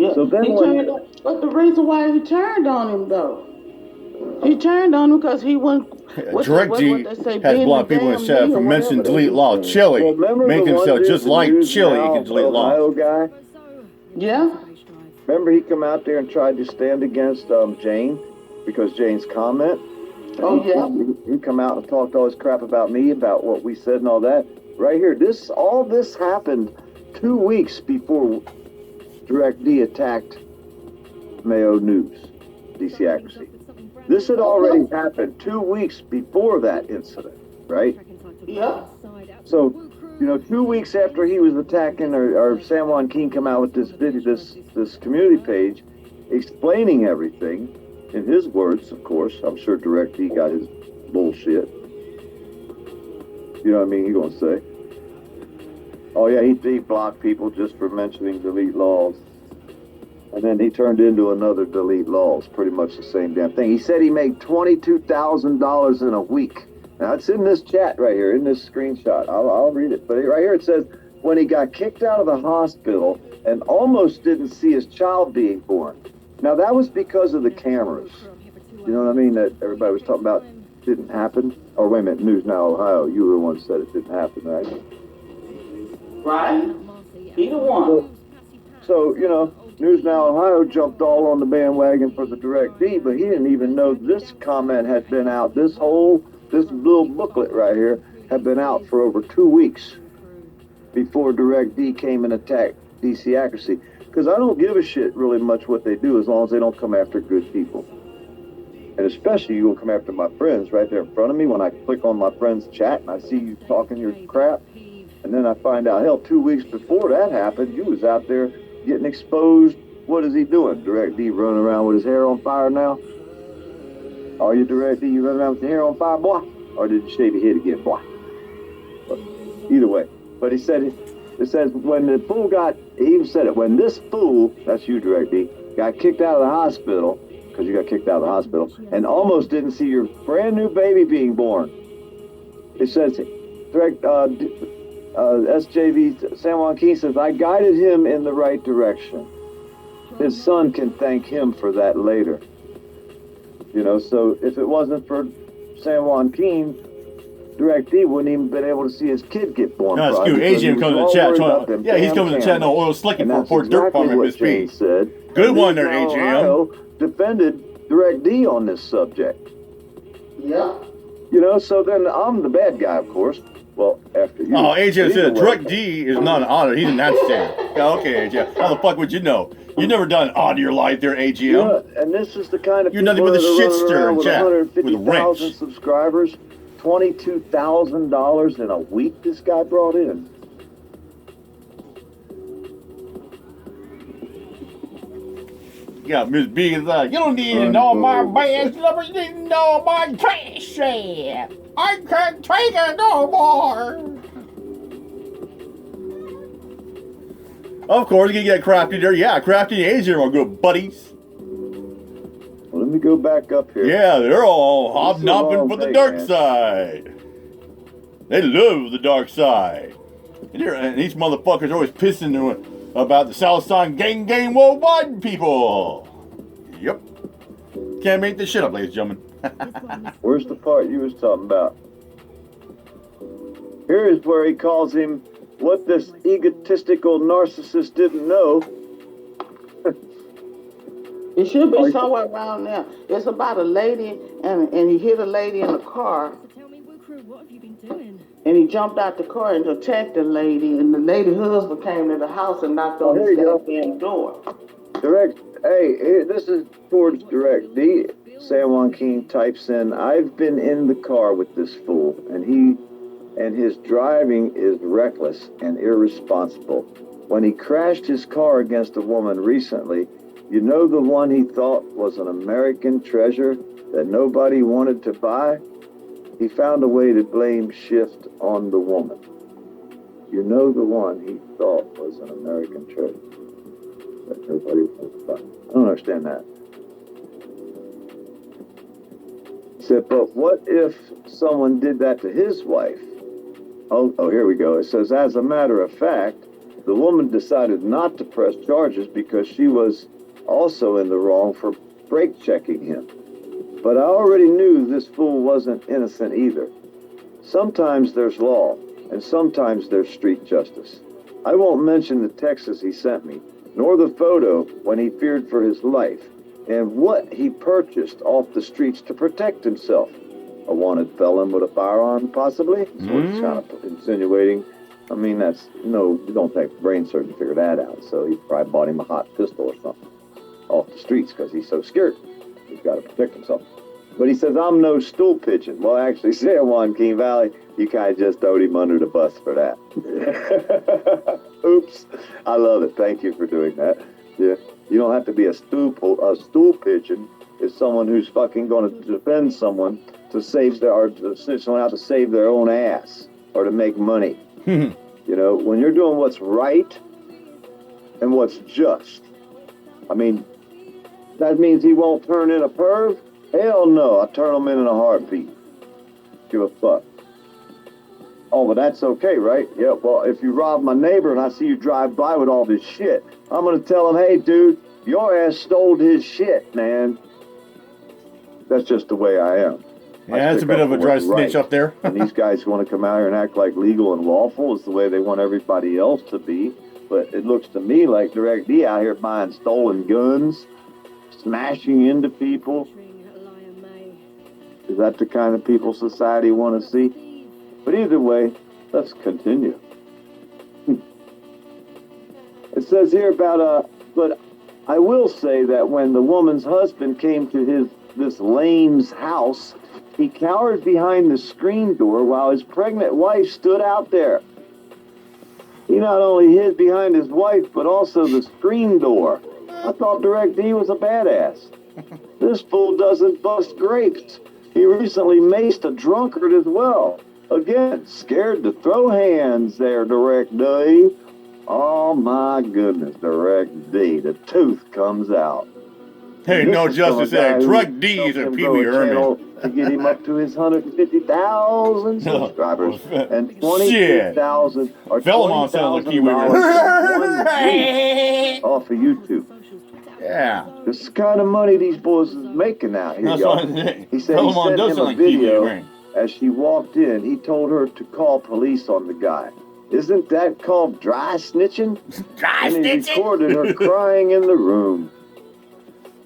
Yeah, So then he turned. But the reason why he turned on him though, he turned on him because he wasn't Direct what D they say has being the blocked people in damn chat me or from mentioning whatever they delete be law. saying. well, Chili. remember the Make one himself dude, just the like News Chili. He can Now delete laws. Ohio guy? Yeah. Remember he come out there and tried to stand against Jane because Jane's comment? And Oh yeah. he come out and talked all this crap about me, about what we said and all that. Right here, all this happened 2 weeks before Direct D attacked Mayo News, DC Accuracy. This had already happened 2 weeks before that incident, right? Yeah. So, 2 weeks after he was attacking, or San Juan King come out with this video, this community page, explaining everything in his words, of course. I'm sure Direct D got his bullshit. You know what I mean? He gonna say, "Oh yeah, he blocked people just for mentioning delete laws." And then he turned into another delete laws, pretty much the same damn thing. He said he made $22,000 in a week. Now it's in this chat right here, in this screenshot. I'll read it. But right here it says, when he got kicked out of the hospital and almost didn't see his child being born. Now that was because of the cameras. You know what I mean? That everybody was talking about didn't happen. Or wait a minute, News Now Ohio, you were the one that said it didn't happen, right? Right. He the one. So, News Now Ohio jumped all on the bandwagon for the Direct D, but he didn't even know this comment had been out. This little booklet right here had been out for over 2 weeks before Direct D came and attacked DC Accuracy. Because I don't give a shit really much what they do as long as they don't come after good people. And especially you will come after my friends right there in front of me when I click on my friend's chat and I see you talking your crap. And then I find out, hell, 2 weeks before that happened, you was out there getting exposed. What is he doing? Direct D running around with his hair on fire now? Are you Direct D? You running around with your hair on fire, boy? Or did you shave your head again, boy? But either way. But it says when the fool he even said it, when this fool, that's you, Direct D, got kicked out of the hospital, because you got kicked out of the hospital, and almost didn't see your brand new baby being born. It says, Direct, SJV San Juan King says, I guided him in the right direction. His son can thank him for that later. So if it wasn't for San Juan King, Direct D wouldn't even been able to see his kid get born. No, it's good. AGM comes in the chat. Yeah, he's coming to the chat. No oil slicking for dirt farming Miss B. Said. Good one there, AGM. Ohio defended Direct D on this subject. Yeah. So then I'm the bad guy, of course. Well, after you. Oh, AJ said Direct D is not an honor. He didn't have to stand. Yeah, okay, AJ. How the fuck would you know? You never done an odd in your life there, AGM. Yeah, and this is the kind of you're nothing but a shit stir in chat with a wrench. 150,000 subscribers, $22,000 in a week this guy brought in. Yeah, Miss B is like, you don't need to know my bad lovers, you need to know my trash shit. I can't take it no more. Of course, you can get Crafty there. Yeah, Crafty and AJ are good buddies. Well, let me go back up here. Yeah, they're all hobnobbing for the dark side. They love the dark side. And these motherfuckers are always pissing about the Southside gang worldwide people. Yep. Can't make this shit up, ladies and gentlemen. Where's the part you was talking about? Here is where he calls him what this egotistical narcissist didn't know. It should be somewhere around there. It's about a lady, and he hit a lady in the car. Tell me, Wukru, what have you been doing? And he jumped out the car and attacked the lady, and the lady's husband came to the house and knocked on his goddamn door. Direct, hey, this is towards Direct D. San Juan King types in, I've been in the car with this fool, and his driving is reckless and irresponsible. When he crashed his car against a woman recently, the one he thought was an American treasure that nobody wanted to buy? He found a way to blame shift on the woman. The one he thought was an American treasure that nobody wanted to buy. I don't understand that. He said, but what if someone did that to his wife? Oh, here we go. It says, as a matter of fact, The woman decided not to press charges because she was also in the wrong for brake checking him. But I already knew this fool wasn't innocent either. Sometimes there's law, and sometimes there's street justice. I won't mention the texts he sent me, nor the photo when he feared for his life, and what he purchased off the streets to protect himself. A wanted felon with a firearm, possibly? That's what he's kind of insinuating. I mean, that's, you don't take brain surgery to figure that out, so he probably bought him a hot pistol or something off the streets because he's so scared. He's got to protect himself. But he says, I'm no stool pigeon. Well, actually, San Juan King Valley, you kind of just throwed him under the bus for that. Oops. I love it. Thank you for doing that. Yeah. You don't have to be a stool pigeon. It's someone who's fucking going to defend someone to save someone out to save their own ass or to make money. You know, when you're doing what's right and what's just. I mean, that means he won't turn in a perv? Hell no, I turn him in a heartbeat. Give a fuck. Oh, but that's okay, right? Yeah, well, if you rob my neighbor and I see you drive by with all this shit, I'm gonna tell him, hey, dude, your ass stole his shit, man. That's just the way I am. Yeah, that's a bit of a dry snitch up there. And these guys want to come out here and act like legal and lawful is the way they want everybody else to be. But it looks to me like Direct D out here buying stolen guns, smashing into people. Is that the kind of people society want to see? But either way, let's continue. It says here about but I will say that when the woman's husband came to this lame's house, he cowered behind the screen door while his pregnant wife stood out there. He not only hid behind his wife, but also the screen door. I thought Direct D was a badass. This fool doesn't bust grapes. He recently maced a drunkard as well. Again, scared to throw hands there, Direct D. Oh my goodness, Direct D. The tooth comes out. Hey, no justice there. Direct D is a Pee Wee Herman. To get him up to his 150,000 subscribers and 20,000 or $20,000 off of YouTube. Yeah. This is the kind of money these boys is making out here, y'all. He said he sent him a video as she walked in. He told her to call police on the guy. Isn't that called dry snitching? Dry snitching? And he recorded her snitching? crying in the room.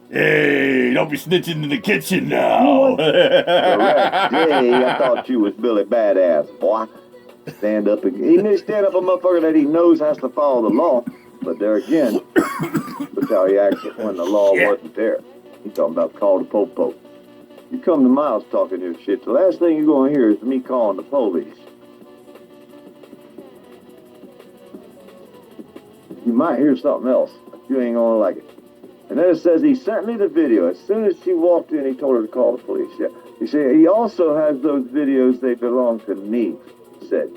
Hey, don't be snitching in the kitchen now. Correct. Hey, I thought you was Billy Badass, boy. Stand up again. He may stand up a motherfucker that he knows has to follow the law. But there again, look how he acted when the law wasn't there. He talking about call the popo. You come to my house talking this shit, the last thing you're going to hear is me calling the police. You might hear something else, but you ain't going to like it. And then it says he sent me the video. As soon as she walked in, he told her to call the police. Yeah. You see, he also has those videos. They belong to me, he said.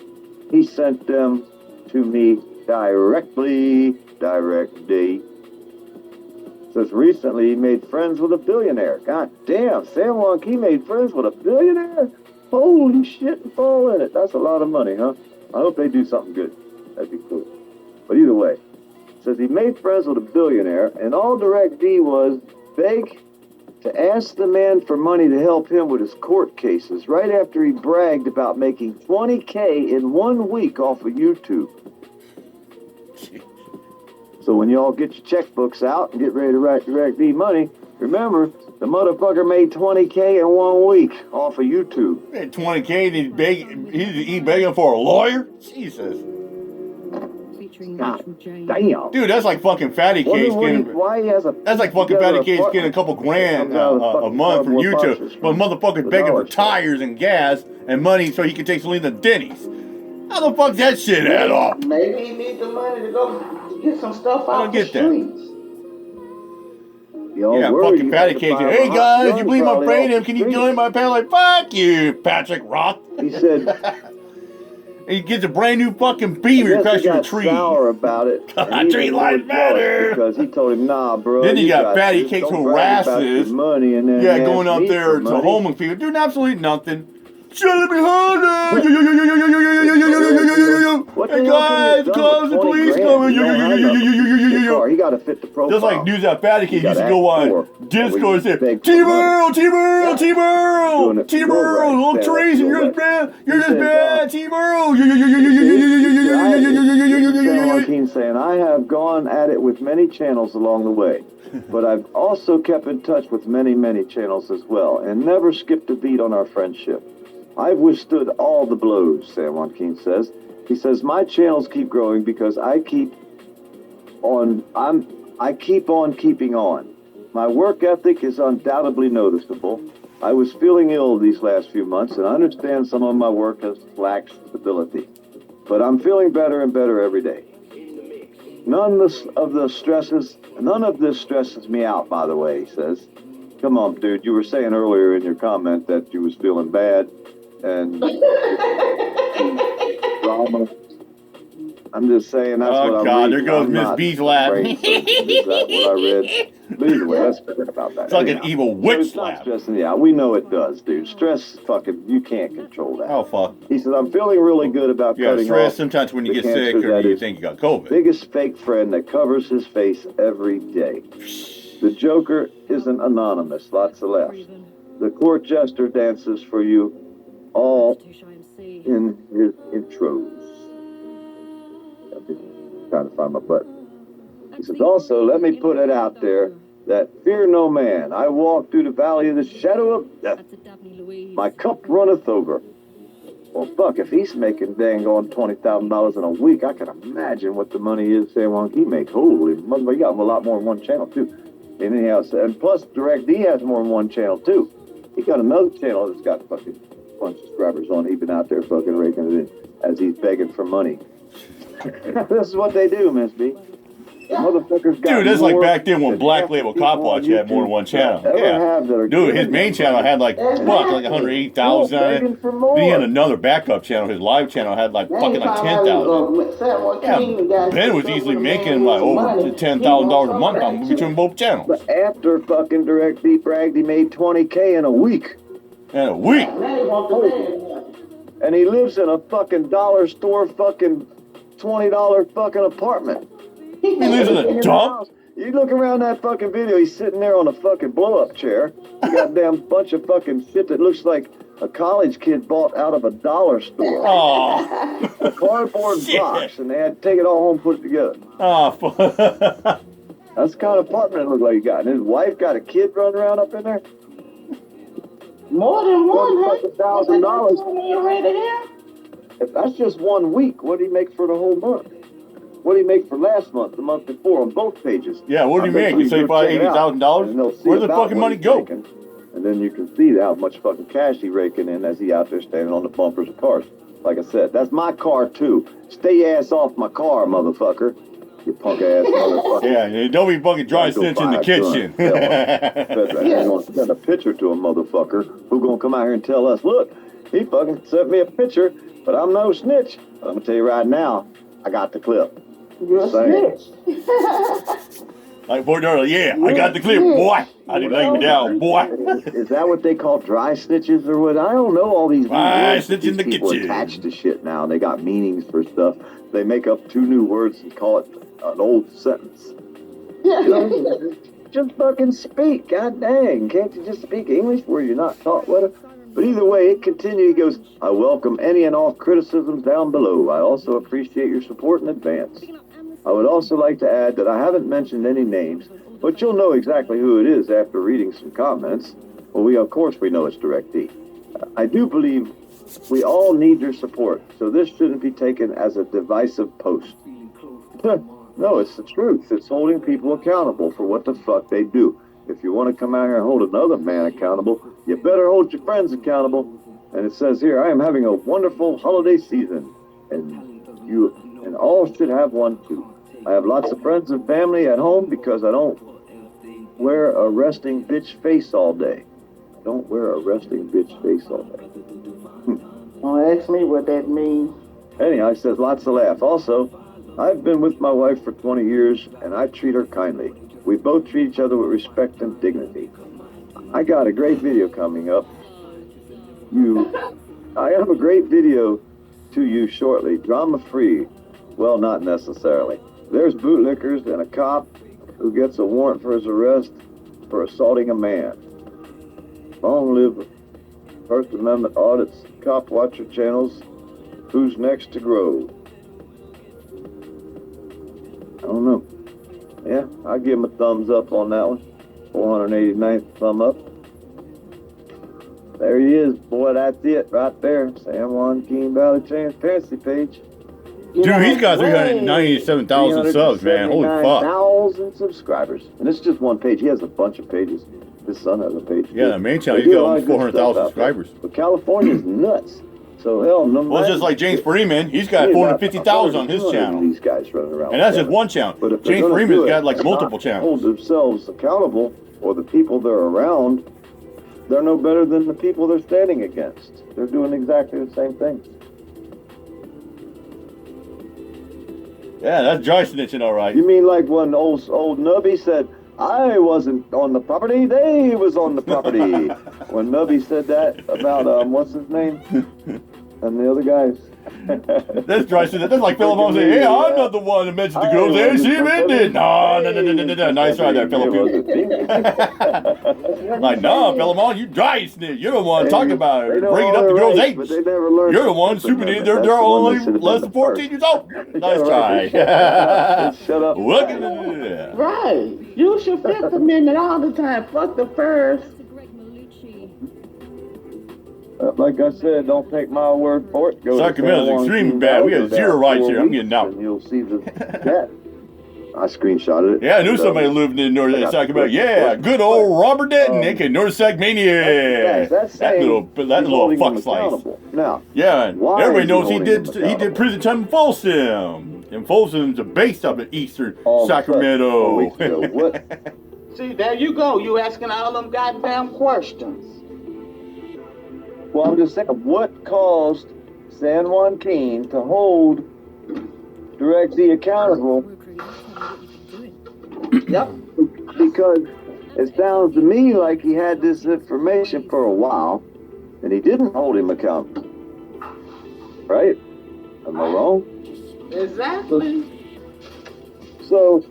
He sent them to me directly, Direct D. Says recently he made friends with a billionaire. God damn, San Juan Key made friends with a billionaire? Holy shit, and fall in it. That's a lot of money, huh? I hope they do something good. That'd be cool. But either way, says he made friends with a billionaire, and all Direct D was beg to ask the man for money to help him with his court cases right after he bragged about making $20K in 1 week off of YouTube. So when y'all get your checkbooks out and get ready to write Direct D money, remember, the motherfucker made $20K in 1 week off of YouTube. He made $20K and he's begging for a lawyer? Jesus. God damn. Dude, that's like fucking Fatty Cakes getting. That's like fucking Fatty Cakes getting a couple grand a month from YouTube. But motherfucker's begging for tires and gas and money so he can take Selena to Denny's. How the fuck's that shit add up? Maybe he needs the money to go get some stuff out the streets. Yeah, fucking Fatty Cakes. Hey guys, you believe my brain him? Can you join my panel? Like, fuck you, Patrick Roth. He said. He gets a brand new fucking beaver across your tree. Sour about it. Tree life matter. Because he told him, nah, bro. Then you got Fatty Cakes who harasses. Money and then going out there to homeless people, doing absolutely nothing. Shut up behind us! Hey guys, close the police, He got to fit the profile. Just like News at Vatican used to gotta go act on poor. Discord and say, Beg for T-Burl, money. T-Burl, T-Burl, Doing it for your T-Burl, right. little Stand up Trace, for your you're right. bad, He you're just says, bad, T-Burl. San Joaquin saying, I have gone at it with many channels along the way, but I've also kept in touch with many, many channels as well, and never skipped a beat on our friendship. I've withstood all the blows, San Joaquin says. He says, my channels keep growing because I keep on keeping on. My work ethic is undoubtedly noticeable. I was feeling ill these last few months, and I understand some of my work has lacked stability. But I'm feeling better and better every day. None of this stresses me out, by the way, he says. Come on, dude, you were saying earlier in your comment that you was feeling bad and drama. I'm just saying that's what I'm God, reading. there goes I'm Miss not Beach laugh. afraid for- Is that what I read? But either way, let's forget about that. It's like an evil witch it's not laugh. stressing. Yeah, we know it does, dude. Stress, fucking, you can't control that. Oh, fuck. He said, I'm feeling really good about Yeah, cutting stress off sometimes when you the get sick cancer or that you is think you got COVID. biggest fake friend that covers his face every day. The Joker isn't anonymous. Lots of laughs. The court jester dances for you all in his intros. I've been trying to find my button. He says, also, let me put it out there that fear no man. I walk through the valley of the shadow of death. My cup runneth over. Well, fuck, if he's making dang on $20,000 in a week, I can imagine what the money is San Joaquin makes. Holy mother, you got a lot more than one channel, too. And anyhow, and plus, DirectD has more than one channel, too. He got another channel that's got fucking a bunch of subscribers on. He's been out there fucking raking it in as he's begging for money. This is what they do, Miss B. The motherfuckers got Dude, that's like more back then when than Black half Label the people Cop Watch on had more than one YouTube channel. ever Yeah. have that are Dude, his giving main them channel had like, money. fuck, like 180,000 on Begging it. for more. Then he had another backup channel. His live channel had like fucking like 10,000. Yeah, Ben was easily making like over $10,000 a month on between both channels. But after fucking DirectD bragged he made $20K in a week. In a week. And he lives in a fucking dollar store fucking $20 fucking apartment. He lives in a dump. You look around that fucking video, he's sitting there on a fucking blow-up chair. A goddamn bunch of fucking shit that looks like a college kid bought out of a dollar store. Oh. A cardboard Shit. box, and they had to take it all home and put it together. Oh, fuck. That's the kind of apartment it looked like he got. And his wife got a kid running around up in there. More than one, huh? $1,000. Already here? If that's just 1 week, what did he make for the whole month? What did he make for last month, the month before, on both pages? Yeah, what do you make? You say about $80,000? Where'd the fucking money go? Making. And then you can see how much fucking cash he raking in as he out there standing on the bumpers of cars. Like I said, that's my car too. Stay your ass off my car, motherfucker. You punk ass motherfucker. Yeah, don't be fucking dry snitch in the kitchen. You're gonna send a picture to a motherfucker who gonna come out here and tell us, look, he fucking sent me a picture, but I'm no snitch. But I'm gonna tell you right now, I got the clip. You're a snitch. Like boy, yeah, I got the clip, boy. I didn't lay me down, boy. Is that what they call dry snitches or what? I don't know all these Dry words that snitch in the these people kitchen. attach to shit now. They got meanings for stuff. They make up 2 new words and call it an old sentence. You know, just fucking speak. God dang. Can't you just speak English where you're not taught what? But either way, it continued. He goes, I welcome any and all criticisms down below. I also appreciate your support in advance. I would also like to add that I haven't mentioned any names, but you'll know exactly who it is after reading some comments. Well, of course we know it's DirectD. I do believe we all need your support, so this shouldn't be taken as a divisive post. No, it's the truth. It's holding people accountable for what the fuck they do. If you want to come out here and hold another man accountable, you better hold your friends accountable. And it says here, I am having a wonderful holiday season, and you and all should have one too. I have lots of friends and family at home because I don't wear a resting bitch face all day. I don't wear a resting bitch face all day. Don't ask me what that means. Anyhow, he says lots of laugh. Also, I've been with my wife for 20 years, and I treat her kindly. We both treat each other with respect and dignity. I got a great video coming up. I have a great video to you shortly. Drama-free. Well, not necessarily. There's bootlickers and a cop who gets a warrant for his arrest for assaulting a man. Long live First Amendment audits, cop watcher channels. Who's next to grow? I don't know. Yeah, I'll give him a thumbs up on that one. 489th thumb up. There he is, boy. That's it right there. San Juan King Valley Transparency page. Dude, he's got 397,000 subs, man. Holy fuck. 1,000 subscribers. And it's just one page. He has a bunch of pages. His son has a page. Yeah, the main channel, he's got almost 400,000 subscribers. But California's nuts. So hell, no. Well, it's just like James Freeman. He's got 450,000 on his channel. These guys running around. And that's just one channel. But James Freeman's got like multiple channels. Hold themselves accountable, or the people they're around, they're no better than the people they're standing against. They're doing exactly the same thing. Yeah, that's dry snitching, all right. You mean like when old Nubby said, I wasn't on the property, they was on the property. When Nubby said that about, what's his name? And the other guys. That's dry snitching. That's like Philip saying, hey, I'm not the one that mentioned the girls. Hey, she meant it. No. Nice try there, Philip. Like, no, Philip, you dry snitch. You're the one talking about it. Bringing up the girls' age. You're the one super neat. They're only less than 14 years old. Nice try. Shut up. Look at that. Right. Use your Fifth Amendment all the time. Fuck the first. Like I said, don't take my word for it. Go Sacramento's extremely bad. We have 0 rights here. I'm getting out. And you'll see that. I screenshotted it. Yeah, I knew somebody lived in North Sacramento. Yeah, good old Robert Detnick in North Sac-Mania. That little fuck slice. Now, yeah, everybody knows he did prison time in Folsom. And Folsom's a base up in Eastern Sacramento. See, there you go. You asking all them goddamn questions. Well, I'm just saying, what caused San Juan King to hold Direct D accountable? Yep. Because it sounds to me like he had this information for a while, and he didn't hold him accountable. Right? Am I wrong? Exactly. So,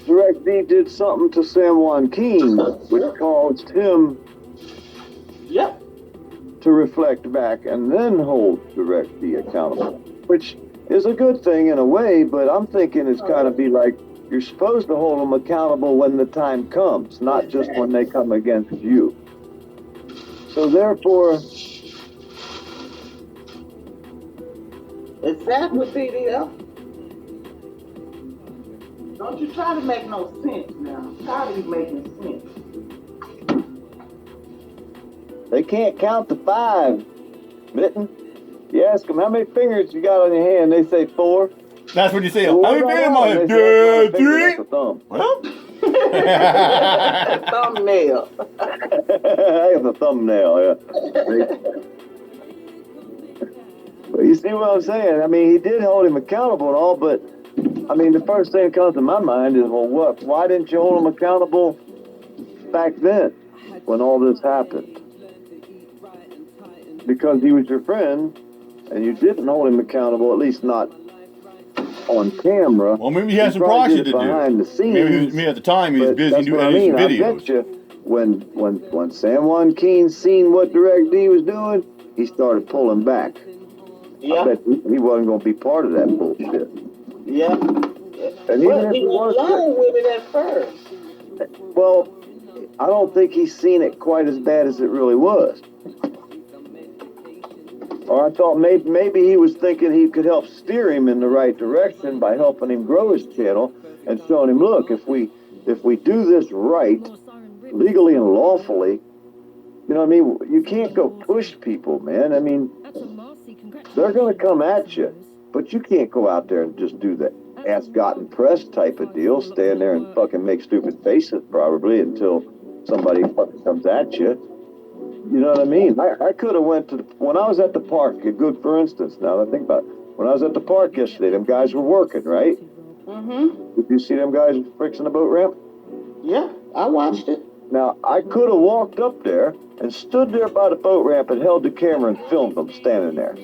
Direct D did something to San Juan King, which caused him to reflect back and then hold Direct D accountable, which is a good thing in a way, but I'm thinking it's kind of be like you're supposed to hold them accountable when the time comes, not just when they come against you. So therefore, exactly, PDF. Don't you try to make no sense now. Try to be making sense. they can't count to 5, Mitten. You ask them, how many fingers you got on your hand? They say 4. That's what you say. How many fingers on my hand? 3. Well. Thumbnail. That's a thumbnail, yeah. But you see what I'm saying? I mean, he did hold him accountable and all, but I mean, the first thing that comes to my mind is, well, what? Why didn't you hold him accountable back then when all this happened? Because he was your friend, and you didn't hold him accountable, at least not on camera. Well, maybe he had some proxy to do. Behind the scenes. Maybe at the time he was busy doing editing videos. I bet you, when San Juan King seen what Direct D was doing, he started pulling back. Yeah. I bet he wasn't going to be part of that bullshit. Yeah. And He went along with it at first. Well, I don't think he's seen it quite as bad as it really was. Or I thought maybe he was thinking he could help steer him in the right direction by helping him grow his channel and showing him, look, if we do this right, legally and lawfully, you know what I mean? You can't go push people, man. I mean, they're going to come at you, but you can't go out there and just do that ass-gotten press type of deal, stand there and fucking make stupid faces probably until somebody fucking comes at you. You know what I mean? I could have went to when I was at the park, a good for instance, now that I think about it, when I was at the park yesterday, them guys were working, right? Mm-hmm. Did you see them guys fixing the boat ramp? Yeah, I watched it. Now, I could have walked up there and stood there by the boat ramp and held the camera and filmed them standing there.